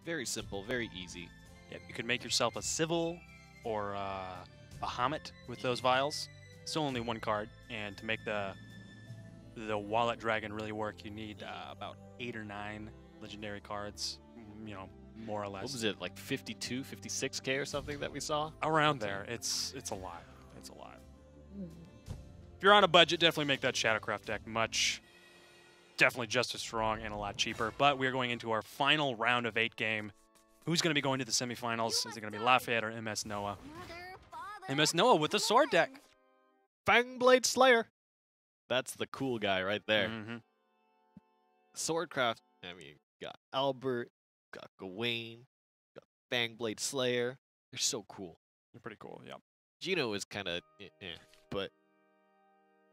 Very simple, very easy. Yep, you could make yourself a Civil or a Bahamut with those vials. Still only one card, and to make the Wallet Dragon really work, you need about 8 or 9 legendary cards, you know, more or less. What was it, like 52, 56k or something that we saw? Around there. It's a lot. It's a lot. If you're on a budget, definitely make that Shadowcraft deck definitely just as strong and a lot cheaper. But we're going into our final round of 8 game. Who's going to be going to the semifinals? Is it going to be Lauphiette or MS Noah? MS Noah with the sword deck. Fangblade Slayer. That's the cool guy right there. Mm-hmm. Swordcraft, I mean, got Albert, got Gawain, got Fangblade Slayer. They're so cool. They're pretty cool, yeah. Gino is kind of but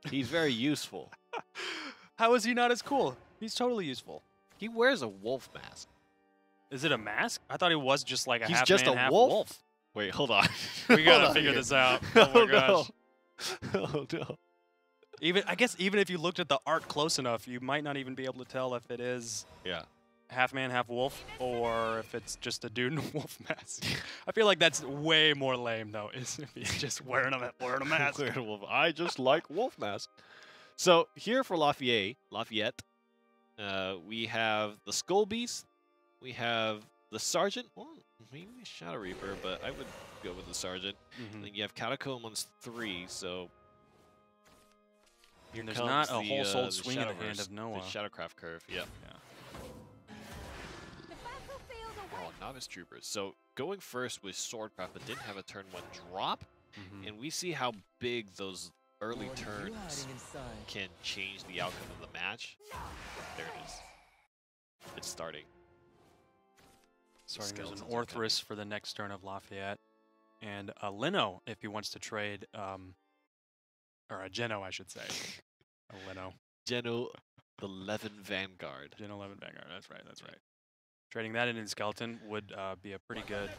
he's very useful. How is he not as cool? He's totally useful. He wears a wolf mask. Is it a mask? I thought he was just like a He's half just man, a half wolf? wolf. Wait, hold on. We gotta figure this out. Oh my gosh. No. Oh no. I guess even if you looked at the art close enough, you might not even be able to tell if it is half man, half wolf, or if it's just a dude in a wolf mask. I feel like that's way more lame though, is if he's just wearing a mask. Wearing a wolf. I just like wolf mask. So here for Lauphiette, we have the Skull Beast, we have the Sergeant, or maybe Shadow Reaper, but I would go with the Sergeant. And then you have Catacomb on 3, so and there's not a whole soul swing in the hand of Noah. The Shadowcraft curve, yeah. Oh, Novice Troopers. So going first with Swordcraft, but didn't have a turn 1 drop, and we see how big those early turns can change the outcome of the match. There it is. It's starting. There's an Orthrus for the next turn of Lauphiette, and a Lino if he wants to trade, or a Geno, I should say. A Lino. Geno, the Levin Vanguard. Geno Levin Vanguard, that's right, that's right. Trading that in Skeleton would be a pretty good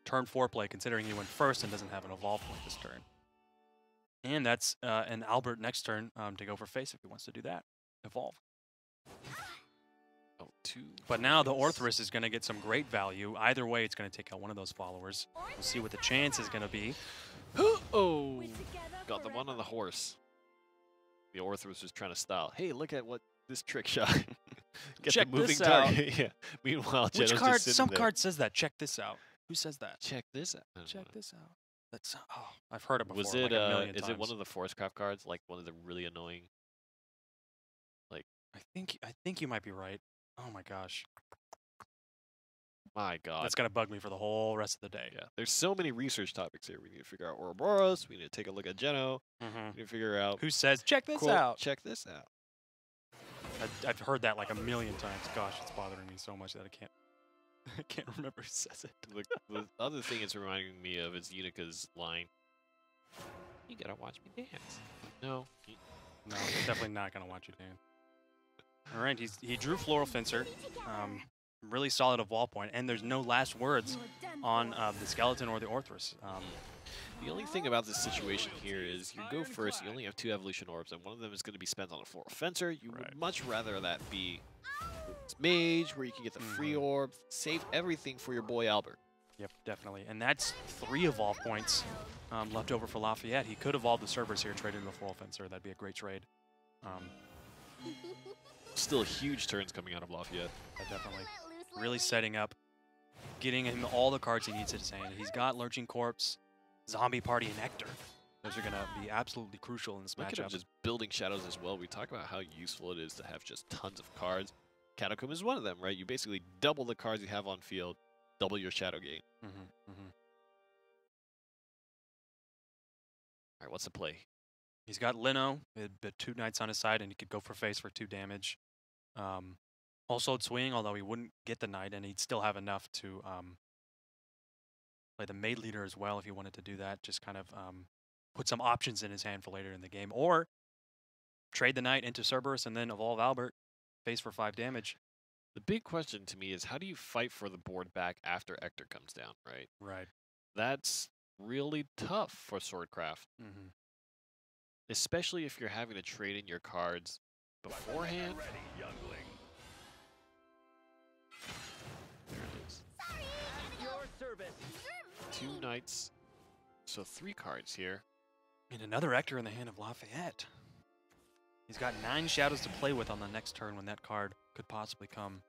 turn 4 play, considering he went first and doesn't have an evolve point this turn. And that's an Albert next turn to go for face if he wants to do that. Evolve. Oh, 2. But now the Orthrus is going to get some great value. Either way, it's going to take out one of those followers. We'll see what the chance is going to be. Oh, got the one on the horse. The Orthrus was trying to style. Hey, look at what this trick shot. Get Check the moving this target. out. Yeah. Meanwhile, Which Geno's card? just sitting Some there. card says that. Check this out. Who says that? Check this out. Check this out. That's I've heard it before. Was it? Like a million is times. it one of the Forcecraft cards? Like one of the really annoying. Like I think you might be right. Oh my gosh. My God. That's gonna bug me for the whole rest of the day. Yeah. There's so many research topics here. We need to figure out Ouroboros. We need to take a look at Geno. We need to figure out Who says check this quote, out. Check this out. I've heard that like a million times. Gosh, it's bothering me so much that I can't remember who says it. The other thing it's reminding me of is Unica's line. You gotta watch me dance. No. No, I'm definitely not gonna watch you dance. All right, he drew Floral Fencer. Really solid evolve point, and there's no last words on the Skeleton or the Orthrus. The only thing about this situation here is you go first, you only have 2 evolution orbs, and one of them is going to be spent on a Floral Fencer. You would much rather that be Mage, where you can get the free orb, save everything for your boy Albert. Yep, definitely. And that's 3 evolve points left over for Lauphiette. He could evolve the Cerberus here, trade into the Floral Fencer. That'd be a great trade. Still huge turns coming out of Lauphiette. Definitely. Really setting up, getting him all the cards he needs in his hand. He's got Lurching Corpse, Zombie Party, and Nectar. Those are going to be absolutely crucial in this Look matchup. at him just building shadows as well. We talk about how useful it is to have just tons of cards. Catacomb is one of them, right? You basically double the cards you have on field, double your shadow gain. All right, what's the play? He's got Lino, with 2 knights on his side, and he could go for face for 2 damage. Also swing, although he wouldn't get the knight, and he'd still have enough to play the Maid Leader as well if he wanted to do that. Just kind of put some options in his hand for later in the game. Or trade the knight into Cerberus and then evolve Albert, face for 5 damage. The big question to me is how do you fight for the board back after Hector comes down, right? Right. That's really tough for Swordcraft. Especially if you're having to trade in your cards beforehand. 2 knights, so 3 cards here. And another Ector in the hand of Lauphiette. He's got 9 shadows to play with on the next turn when that card could possibly come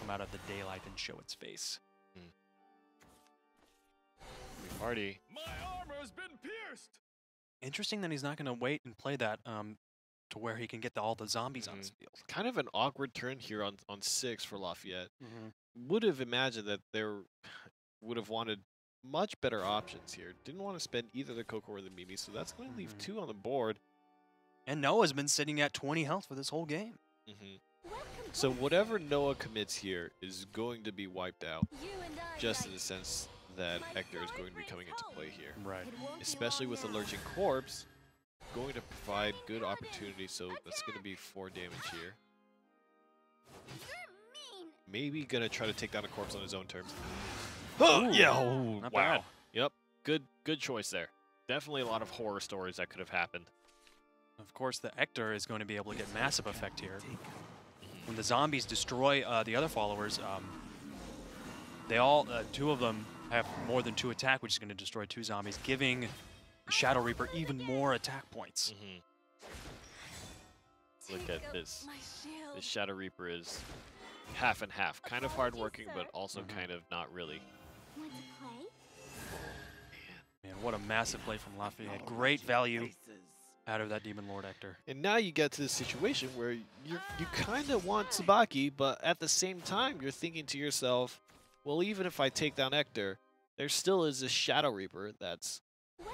out of the daylight and show its face. We've already... My armor has been pierced! Interesting that he's not going to wait and play that to where he can get all the zombies on his field. Kind of an awkward turn here on 6 for Lauphiette. Would have imagined that there would have wanted much better options here. Didn't want to spend either the Coco or the Mimi, so that's going to leave 2 on the board. And Noah's been sitting at 20 health for this whole game. So whatever Noah commits here is going to be wiped out, just in the sense that Ector is going to be coming into play here. Right. Especially with the Lurching Corpse, going to provide good opportunity, so that's going to be 4 damage here. Maybe going to try to take down a corpse on his own terms. Oh, yeah! Oh, Not wow. bad. Yep. Good choice there. Definitely a lot of horror stories that could have happened. Of course, the Ector is going to be able to get massive effect here. When the zombies destroy the other followers, they all, 2 of them have more than 2 attack, which is going to destroy 2 zombies, giving the Shadow Reaper even more attack points. Look at this. This Shadow Reaper is half and half. Kind of hardworking, but also kind of not really. Man, what a massive play from Lauphiette. Great value out of that Demon Lord Ector. And now you get to this situation where you kind of want Tsubaki, but at the same time, you're thinking to yourself, well, even if I take down Ector, there still is a Shadow Reaper that's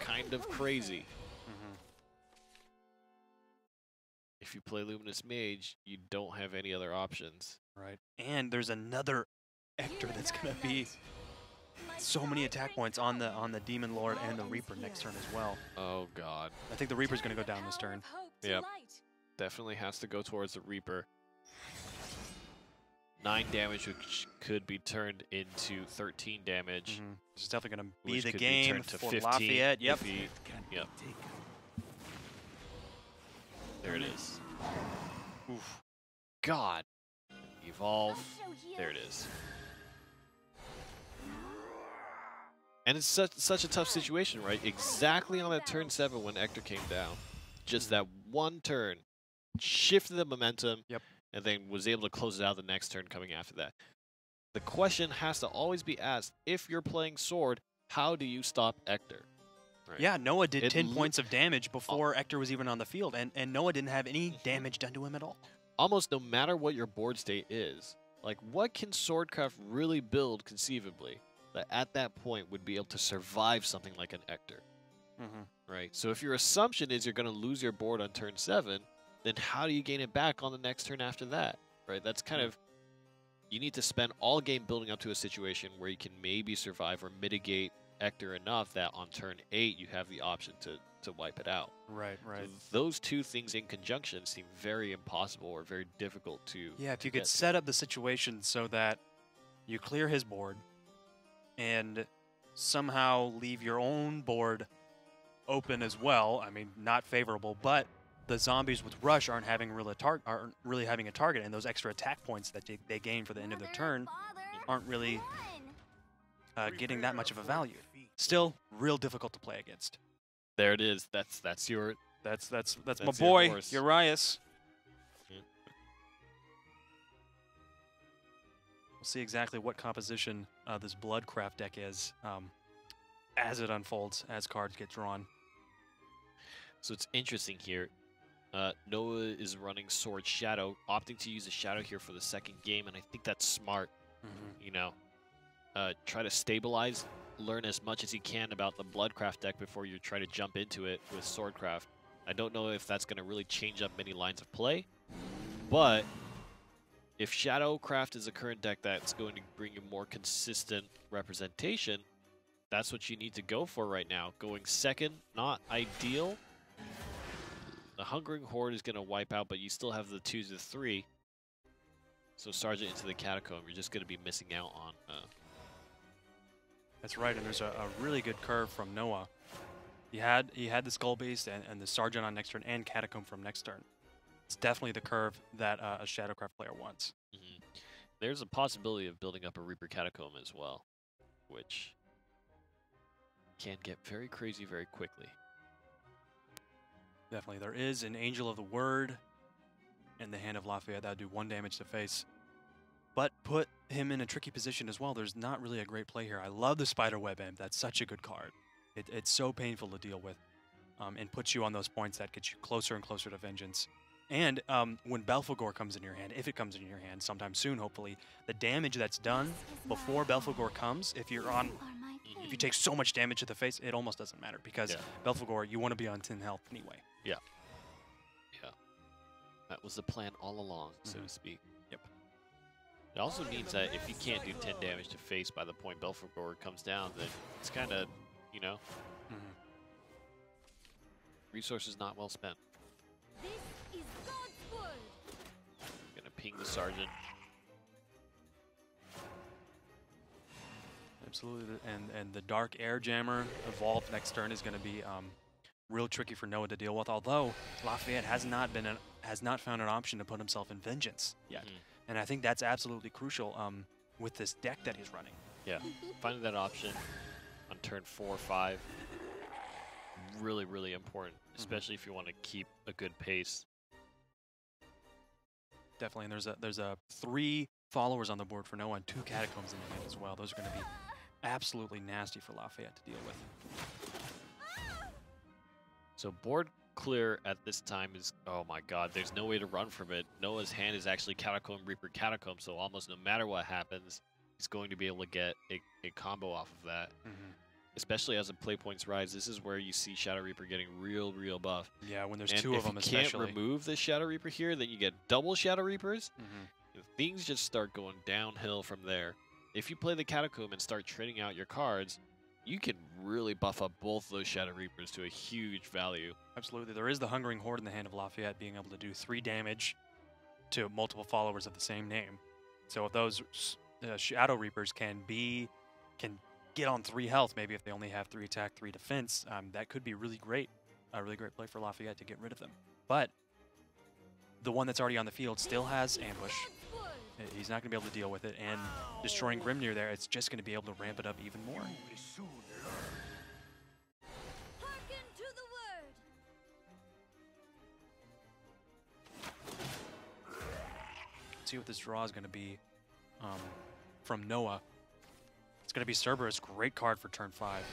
kind of crazy. If you play Luminous Mage, you don't have any other options. Right. And there's another Ector that's going to be so many attack points on the Demon Lord and the Reaper next turn as well. Oh, God. I think the Reaper's going to go down this turn. Yep. Definitely has to go towards the Reaper. 9 damage, which could be turned into 13 damage. This is definitely going to be Which the could game turned to for 15 Lauphiette. Yep. if he- Yep. There it is. Oof. God. Evolve. There it is. And it's such a tough situation, right? Exactly on that turn 7 when Ector came down. Just that one turn shifted the momentum. Yep. And then was able to close it out the next turn coming after that. The question has to always be asked, if you're playing Sword, how do you stop Ector? Right. Yeah, Noah did 10 points of damage before Ector was even on the field, and Noah didn't have any damage done to him at all. Almost no matter what your board state is, like what can Swordcraft really build conceivably that at that point would be able to survive something like an Ector? Right? So if your assumption is you're going to lose your board on turn 7, then how do you gain it back on the next turn after that? Right? That's kind of, you need to spend all game building up to a situation where you can maybe survive or mitigate Ector enough that on turn 8 you have the option to wipe it out. Right, right. So those two things in conjunction seem very impossible or very difficult to Yeah, if you could set up the situation so that you clear his board and somehow leave your own board open as well. I mean, not favorable, but the zombies with Rush aren't really having a target, and those extra attack points that they gain for the end of their turn aren't really getting that much of a value. Still, real difficult to play against. There it is. That's my your boy, horse. Urias. Yeah. We'll see exactly what composition this Bloodcraft deck is as it unfolds, as cards get drawn. So it's interesting here. Noah is running Sword Shadow, opting to use a Shadow here for the second game, and I think that's smart. You know, try to stabilize, learn as much as you can about the Bloodcraft deck before you try to jump into it with Swordcraft. I don't know if that's going to really change up many lines of play, but if Shadowcraft is a current deck that's going to bring you more consistent representation, that's what you need to go for right now. Going second, not ideal. The Hungering Horde is going to wipe out, but you still have the 2 to 3. So Sergeant into the Catacomb, you're just going to be missing out on. That's right, and there's a really good curve from Noah. He had the Skull Beast and the Sergeant on next turn and Catacomb from next turn. It's definitely the curve that a Shadowcraft player wants. There's a possibility of building up a Reaper Catacomb as well, which can get very crazy very quickly. Definitely. There is an Angel of the Word in the hand of Lauphiette that would do 1 damage to face. But put him in a tricky position as well. There's not really a great play here. I love the Spiderweb Imp. That's such a good card. It's so painful to deal with and puts you on those points that get you closer and closer to Vengeance. And when Belphegor comes in your hand, if it comes in your hand sometime soon, hopefully, the damage that's done before Belphegor comes, if you take so much damage to the face, it almost doesn't matter because Belphegor, you want to be on 10 health anyway. Yeah. Yeah. That was the plan all along, so to speak. Yep. It also means that if you can't do 10 damage to face by the point Belphegor comes down, then it's kind of, you know, resources not well spent. This is God's word. Gonna ping the Sergeant. Absolutely, and the Dark Air Jammer evolved next turn is going to be real tricky for Noah to deal with. Although Lauphiette has not found an option to put himself in Vengeance yet, and I think that's absolutely crucial with this deck that he's running. Yeah, finding that option on turn 4 or 5, really, really important, especially if you want to keep a good pace. Definitely, and there's a 3 followers on the board for Noah and 2 Catacombs in the hand as well. Those are going to be absolutely nasty for Lauphiette to deal with. So board clear at this time is, oh my god, there's no way to run from it. Noah's hand is actually Catacomb, Reaper, Catacomb, so almost no matter what happens, he's going to be able to get a combo off of that. Especially as the play points rise, this is where you see Shadow Reaper getting real, real buff. Yeah, when there's and 2 of them especially. If you can't remove the Shadow Reaper here, then you get double Shadow Reapers. Things just start going downhill from there. If you play the Catacomb and start trading out your cards, you can really buff up both those Shadow Reapers to a huge value. Absolutely. There is the Hungering Horde in the hand of Lauphiette being able to do 3 damage to multiple followers of the same name. So if those Shadow Reapers can get on 3 health, maybe if they only have 3 attack, 3 defense, that could be really great. A really great play for Lauphiette to get rid of them. But the one that's already on the field still has Ambush. He's not going to be able to deal with it, and destroying Grimnir there, it's just going to be able to ramp it up even more. Hearken to the word. Let's see what this draw is going to be from Noah. It's going to be Cerberus, great card for turn 5.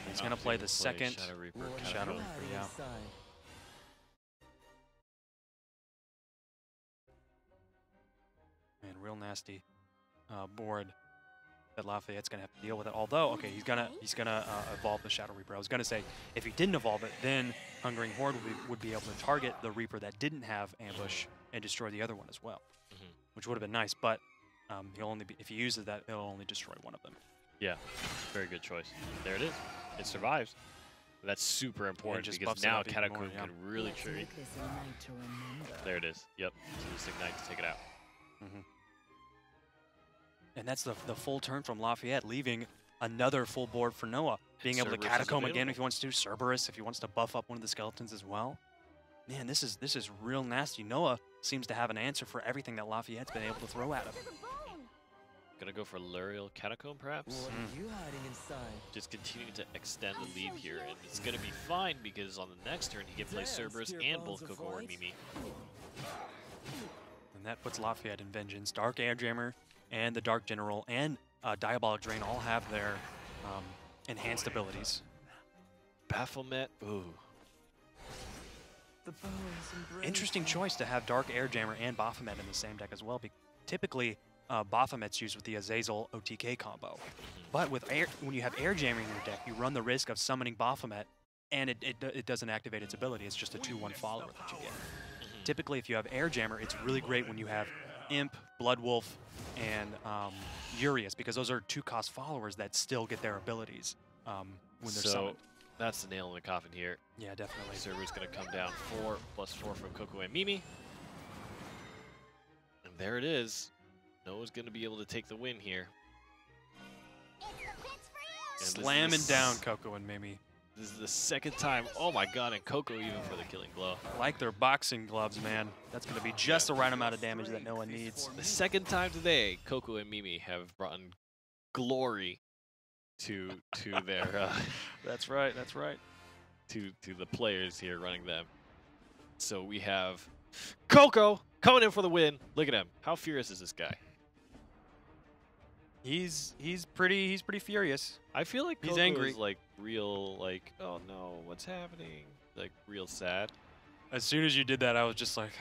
He's going to play the second Shadow Reaper. Shadow Reaper, yeah. Man, real nasty board that Lauphiette's gonna have to deal with it. Although, okay, he's gonna evolve the Shadow Reaper. I was gonna say if he didn't evolve it, then Hungering Horde would be able to target the Reaper that didn't have Ambush and destroy the other one as well, which would have been nice. But he'll only if he uses that, he'll only destroy one of them. Yeah, very good choice. There it is. It survives. That's super important just because buffs it now up even Catacomb more, yeah. can really trade. There it is. Yep. So this Ignite to take it out. And that's the full turn from Lauphiette, leaving another full board for Noah. Being able to Cerberus is Catacomb again available. if he wants to, Cerberus if he wants to buff up one of the skeletons as well. Man, this is real nasty. Noah seems to have an answer for everything that Lauphiette's been able to throw at him. To the bone. Gonna go for Luriel Catacomb, perhaps? What are you hiding inside? Just continuing to extend the lead here, and it's gonna be fine because on the next turn he can play Cerberus and both Coco and Mimi. And that puts Lauphiette in Vengeance. Dark Air Jammer and the Dark General and Diabolic Drain all have their enhanced abilities. Baphomet, ooh. The bones and Interesting choice to have Dark Air Jammer and Baphomet in the same deck as well. Typically, Baphomet's used with the Azazel OTK combo. But with when you have Air Jammer in your deck, you run the risk of summoning Baphomet, and it doesn't activate its ability. It's just a 2/1 follower that you get. Typically, if you have Air Jammer, it's really great when you have Imp, Bloodwolf, and Urius, because those are 2-cost followers that still get their abilities when they're summoned. That's the nail in the coffin here. Yeah, definitely. Cerberus gonna come down 4+4 from Coco and Mimi. And there it is. Noah's gonna be able to take the win here. It's the pits for you. And Slamming down Coco and Mimi. This is the second time. Oh my god, and Coco even for the killing blow. Like their boxing gloves, man. That's going to be just the right amount of damage that Noah needs. The second time today, Coco and Mimi have brought glory to their That's right. That's right. to the players here running them. So we have Coco coming in for the win. Look at him. How furious is this guy? He's pretty furious. I feel like He's Coco angry. is like real, like, oh no, what's happening? Like real sad. As soon as you did that, I was just like,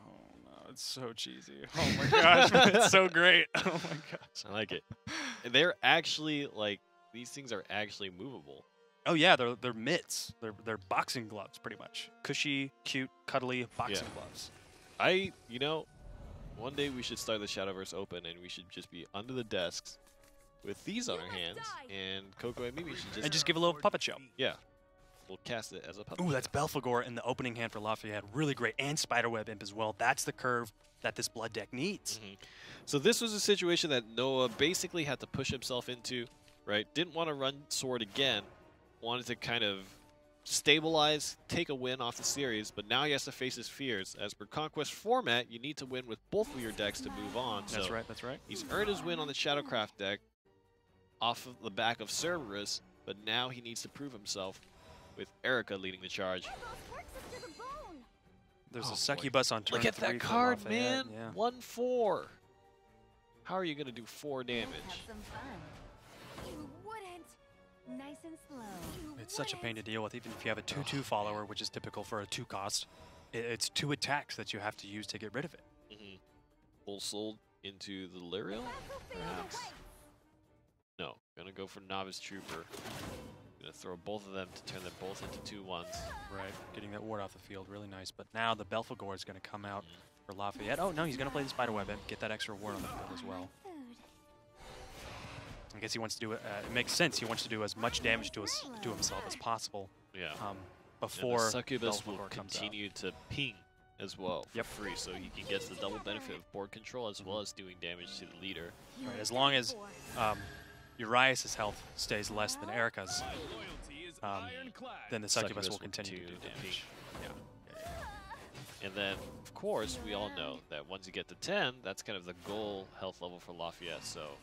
oh no, it's so cheesy. Oh my gosh, it's so great. Oh my gosh. I like it. And they're actually like, these things are actually movable. Oh yeah, they're mitts. They're boxing gloves, pretty much. Cushy, cute, cuddly boxing gloves. You know, one day we should start the Shadowverse open and we should just be under the desks with these on our hands, and Coco and Mimi should And just give a little puppet show. yeah, we'll cast it as a puppet. Ooh, that's Belphegor in the opening hand for Lauphiette. Really great. And Spiderweb Imp as well. That's the curve that this blood deck needs. So this was a situation that Noah basically had to push himself into, right? Didn't want to run Sword again. Wanted to kind of stabilize, take a win off the series, but now he has to face his fears. As per Conquest format, you need to win with both of your decks to move on. That's so right, that's right. He's earned his win on the Shadowcraft deck off of the back of Cerberus, but now he needs to prove himself with Erica leading the charge. Echoes works us to the bone. There's Oh, a succubus on turn Look at 3 that for card, Lauphiette, man! Yeah. 1/4. How are you going to do 4 damage? Let's have some fun. You wouldn't. Nice and slow. You It's such a pain to wouldn't. deal with, even if you have a 2/2 follower, which is typical for a 2 cost. It's 2 attacks that you have to use to get rid of it. Full sold into the Lyrial? Perhaps. No, gonna go for Novice Trooper. Gonna throw both of them to turn them both into 2/1s. Right, getting that ward off the field, really nice. But now the Belphegor is going to come out for Lauphiette. Oh, no, he's going to play the Spiderweb and get that extra ward on the field as well. Food. I guess he wants to do it. It makes sense. He wants to do as much damage to himself as possible Yeah. um, And before the Succubus will Belphegor comes out. continue to ping as well for Yep. free, so he can get the double benefit of board control as well as doing damage to the leader. Right, as long as Urias' health stays less than Erica's, My loyalty is Um, ironclad. then the Succubus will continue to do ping. damage. And then, of course, we all know that once you get to 10, that's kind of the goal health level for Lauphiette, so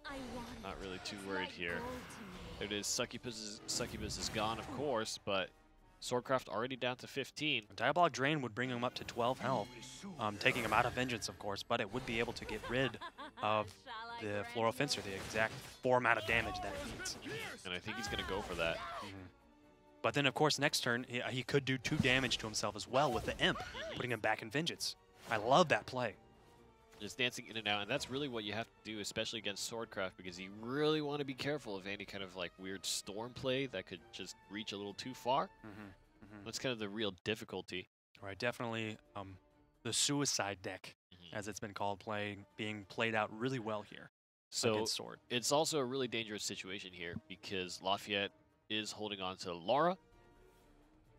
I want not really too it. worried Like here. gold to me. There it is, Succubus is gone, of course, but Swordcraft already down to 15. Diabolic Drain would bring him up to 12 health, taking him out of Vengeance, of course, but it would be able to get rid of Shall I the correct Floral you? Fencer, the exact 4 amount of damage that it needs. And I think he's going to go for that. But then, of course, next turn, he could do 2 damage to himself as well with the Imp, putting him back in Vengeance. I love that play. Just dancing in and out, and that's really what you have to do, especially against Swordcraft, because you really want to be careful of any kind of like weird storm play that could just reach a little too far. That's kind of the real difficulty. Right, definitely the Suicide deck, as it's been called, being played out really well here So against Sword. it's also a really dangerous situation here because Lauphiette is holding on to Laura,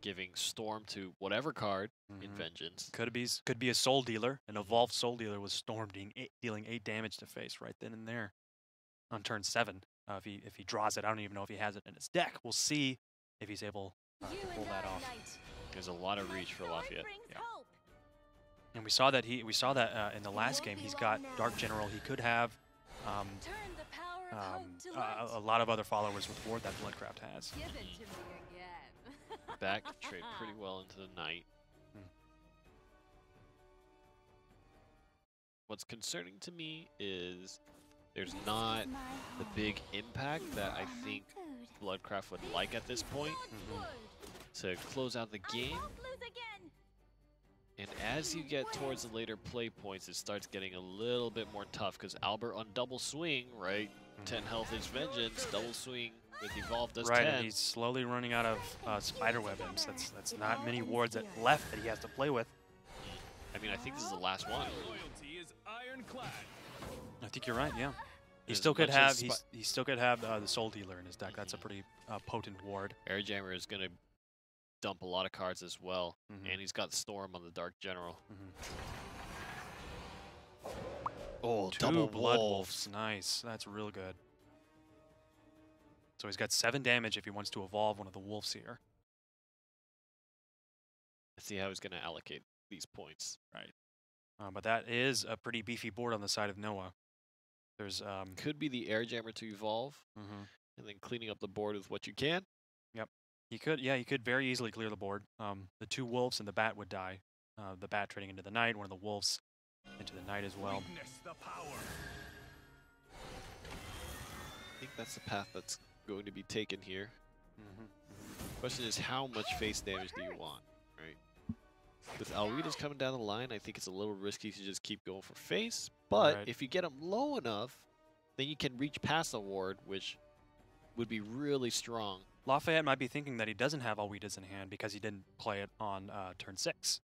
giving Storm to whatever card in Vengeance. Could be a Soul Dealer, an Evolved Soul Dealer with Storm dealing 8 damage to face right then and there on turn 7. If he draws it, I don't even know if he has it in his deck. We'll see if he's able to You pull and that I, off. knight. There's a lot of reach for Joy Lauphiette. brings Yeah. hope. And we saw that in the last game. He's got Dark General. He could have Turn the power of hope to light. a lot of other followers with ward that Bloodcraft has. Give it to me again. Back trade pretty well into the night. What's concerning to me is there's This not is my the home. big impact that I think Food. Bloodcraft would like at this point to close out the game. I won't lose again. And as you get towards the later play points, it starts getting a little bit more tough because Albert on double swing, right? 10 health is Vengeance, double swing with Evolve does Right, 10. and he's slowly running out of Spiderweb Imps. That's not many wards left that he has to play with. I mean, I think this is the last one. Loyalty is ironclad. I think you're right. Yeah, he As still could much have as he still could have the Soul Dealer in his deck. That's a pretty potent ward. Airjammer is going to dump a lot of cards as well. Mhm. And he's got Storm on the Dark General. Mhm. Oh, 2 Blood Wolves. Nice. That's real good. So he's got 7 damage if he wants to evolve one of the wolves here. Let's see how he's going to allocate these points. But that is a pretty beefy board on the side of Noah. There's Could be the air jammer to evolve, and then cleaning up the board with what you can. he could very easily clear the board. The 2 wolves and the bat would die. The bat trading into the knight, one of the wolves into the knight as well. Witness the power. I think that's the path that's going to be taken here. Question is, how much face damage do you want, right? With Alritas coming down the line, I think it's a little risky to just keep going for face. But Right. if you get them low enough, then you can reach past the ward, which would be really strong. Lauphiette might be thinking that he doesn't have Alwitas in hand because he didn't play it on turn 6.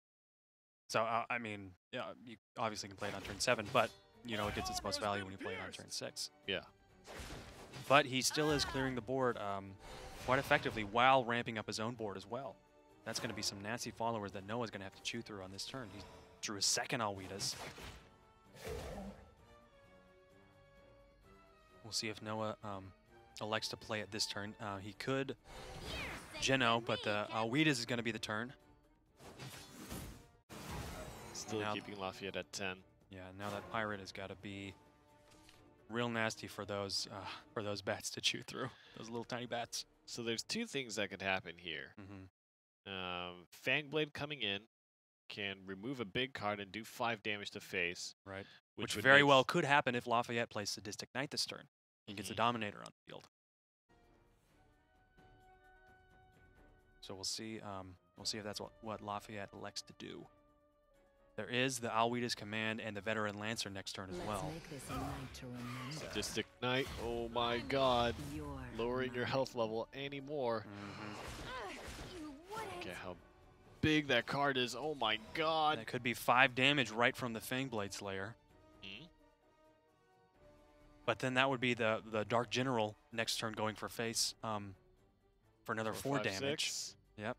So, I mean, yeah, you obviously can play it on turn 7, but, you know, it gets its most value when you play it on turn 6. Yeah. But he still is clearing the board quite effectively while ramping up his own board as well. That's going to be some nasty followers that Noah's going to have to chew through on this turn. He drew his second Alwitas. We'll see if Noah elects to play it this turn. He could Geno, but the Alwitas is going to be the turn. Still Now- keeping Lauphiette at 10. Yeah, now that pirate has got to be real nasty for those bats to chew through. Those little tiny bats. So there's 2 things that could happen here. Mm-hmm. Fangblade coming in can remove a big card and do 5 damage to face. Right. Which Which would very make well could happen if Lauphiette plays Sadistic Knight this turn. He gets a Dominator on the field. So we'll see if that's what Lauphiette elects to do. There is the Alwitas command and the Veteran Lancer next turn as well. Let's make this a night to remember. Sadistic Knight, oh my god. You're Lowering your mine. health level anymore. You wouldn't. Okay, how big that card is. Oh my god. That could be 5 damage right from the Fangblade Slayer. Mhm. But then that would be the Dark General next turn going for face for another 4 5, damage. 6. Yep.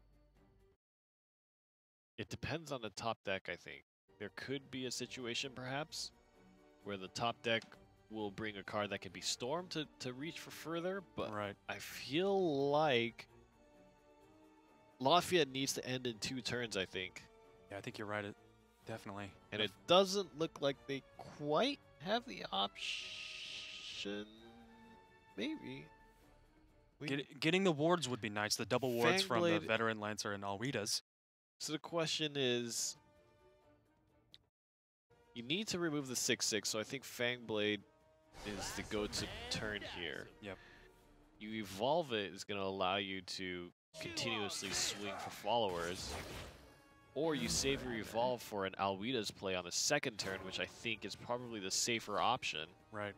It depends on the top deck, I think. There could be a situation, perhaps, where the top deck will bring a card that can be stormed to reach for further, but Right. I feel like Lauphiette needs to end in 2 turns, I think. Yeah, I think you're right. Definitely. And it doesn't look like they quite have the option. Maybe. Getting the wards would be nice. The double wards from the Fangblade- Veteran Lancer and Alwitas. So the question is, you need to remove the 6/6, so I think Fangblade is the go-to turn here. Yep. You evolve it is going to allow you to continuously swing for followers, or you save your evolve for an Alwitas play on the 2nd turn, which I think is probably the safer option. Right.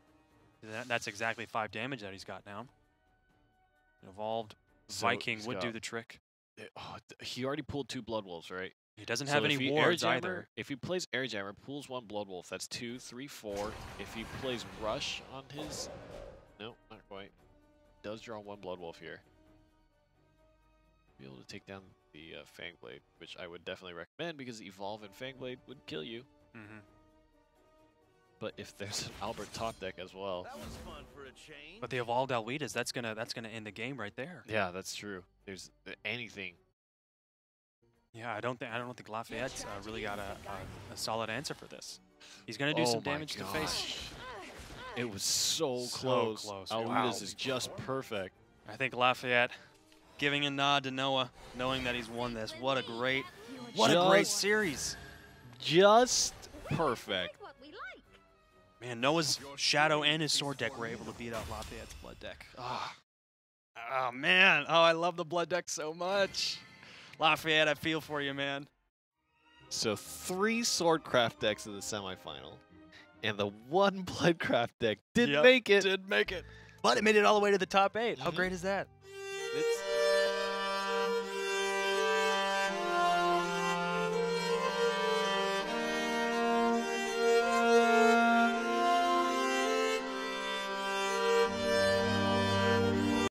That's exactly 5 damage that he's got now. An evolved So Viking he's would do got- the trick. He already pulled 2 Blood Wolves, right? He doesn't So have if any he wards Airjammer- either. If he plays Airjammer, pulls 1 Blood Wolf, that's 2, 3, 4. If he plays Rush on his... No, not quite. Does draw 1 Blood Wolf here. Be able to take down the Fangblade, which I would definitely recommend because Evolve and Fangblade would kill you. Mm-hmm. But if there's an Albert top deck as well... That was fun for a change. But the evolved Alwitas, that's gonna end the game right there. Yeah, that's true. There's anything. Yeah, I don't think Lauphiette's really got a solid answer for this. He's gonna do Oh some my damage to face. It was so So close. close. Alwitas Wow. is just perfect. I think Lauphiette giving a nod to Noah, knowing that he's won this. What a great Just- series. Just perfect. What we like. Man, Noah's Shadow and his Sword deck were able to beat out Lauphiette's Blood deck. Oh man. Oh, I love the Blood deck so much. Lauphiette, I feel for you, man. So 3 Swordcraft decks in the semifinal, and the 1 Bloodcraft deck didn't Yep, make it. Did make it. But it made it all the way to the top 8. How Mhm. great is that?